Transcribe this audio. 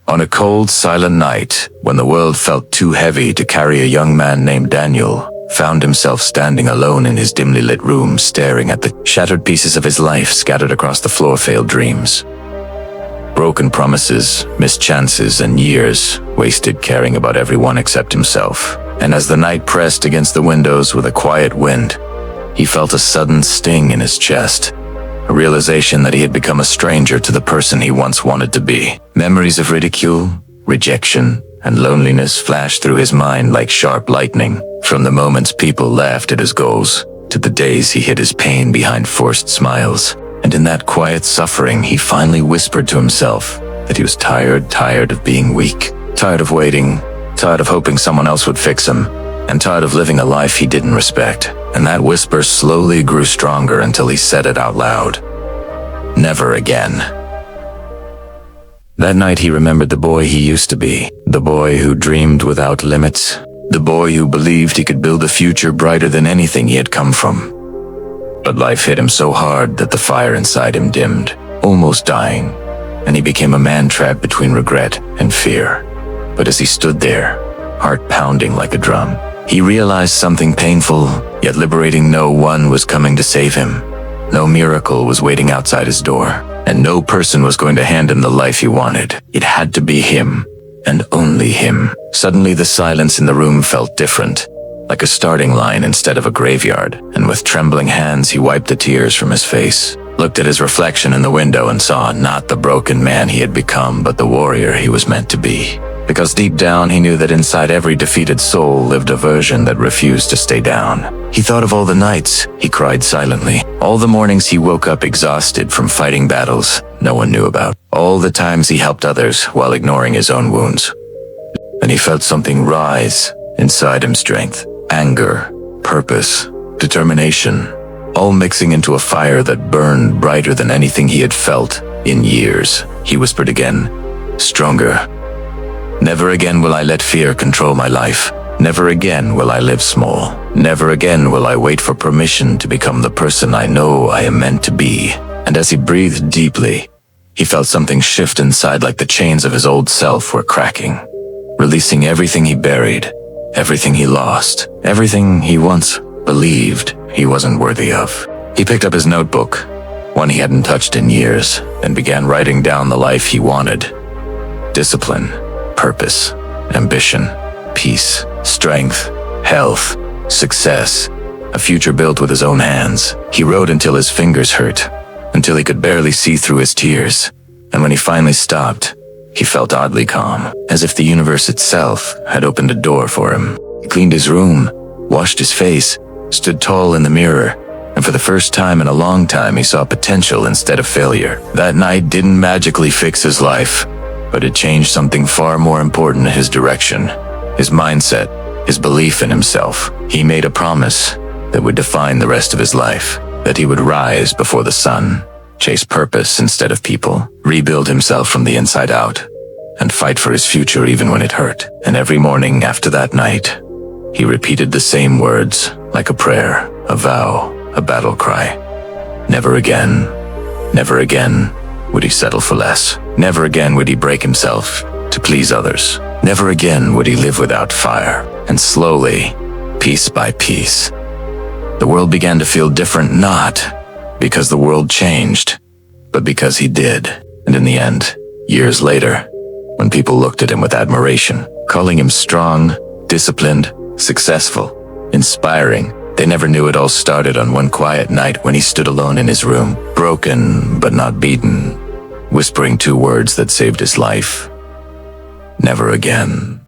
On a cold, silent night, when the world felt too heavy to carry, a young man named Daniel found himself standing alone in his dimly lit room, staring at the shattered pieces of his life scattered across the floor. Failed dreams, broken promises, missed chances, and years wasted caring about everyone except himself. And as the night pressed against the windows with a quiet wind, he felt a sudden sting in his chest, a realization that he had become a stranger to the person he once wanted to be. Memories of ridicule, rejection, and loneliness flashed through his mind like sharp lightning, from the moments people laughed at his goals, to the days he hid his pain behind forced smiles. And in that quiet suffering, he finally whispered to himself that he was tired of being weak, tired of waiting, tired of hoping someone else would fix him, and tired of living a life he didn't respect. And that whisper slowly grew stronger until he said it out loud. Never again. That night he remembered the boy he used to be, the boy who dreamed without limits, the boy who believed he could build a future brighter than anything he had come from. But life hit him so hard that the fire inside him dimmed, almost dying, and he became a man trapped between regret and fear. But as he stood there, heart pounding like a drum, he realized something painful, yet liberating. No one was coming to save him. No miracle was waiting outside his door, and no person was going to hand him the life he wanted. It had to be him, and only him. Suddenly the silence in the room felt different, like a starting line instead of a graveyard, and with trembling hands he wiped the tears from his face, looked at his reflection in the window, and saw not the broken man he had become, but the warrior he was meant to be. Because deep down he knew that inside every defeated soul lived a version that refused to stay down. He thought of all the nights he cried silently, all the mornings he woke up exhausted from fighting battles no one knew about, all the times he helped others while ignoring his own wounds. And he felt something rise inside him, strength, anger, purpose, determination, all mixing into a fire that burned brighter than anything he had felt in years. He whispered again, stronger. Never again will I let fear control my life. Never again will I live small. Never again will I wait for permission to become the person I know I am meant to be. And as he breathed deeply, he felt something shift inside, like the chains of his old self were cracking, releasing everything he buried, everything he lost, everything he once believed he wasn't worthy of. He picked up his notebook, one he hadn't touched in years, and began writing down the life he wanted. Discipline, purpose, ambition, peace, strength, health, success, a future built with his own hands. He wrote until his fingers hurt, until he could barely see through his tears. And when he finally stopped, he felt oddly calm, as if the universe itself had opened a door for him. He cleaned his room, washed his face, stood tall in the mirror, and for the first time in a long time he saw potential instead of failure. That night didn't magically fix his life, but it changed something far more important: his direction, his mindset, his belief in himself. He made a promise that would define the rest of his life, that he would rise before the sun, chase purpose instead of people, rebuild himself from the inside out, and fight for his future even when it hurt. And every morning after that night, he repeated the same words, like a prayer, a vow, a battle cry. Never again would he settle for less. Never again would he break himself to please others. Never again would he live without fire. And slowly, piece by piece, the world began to feel different, not because the world changed, but because he did. And in the end, years later, when people looked at him with admiration, calling him strong, disciplined, successful, inspiring, they never knew it all started on one quiet night when he stood alone in his room, broken but not beaten, whispering two words that saved his life: never again.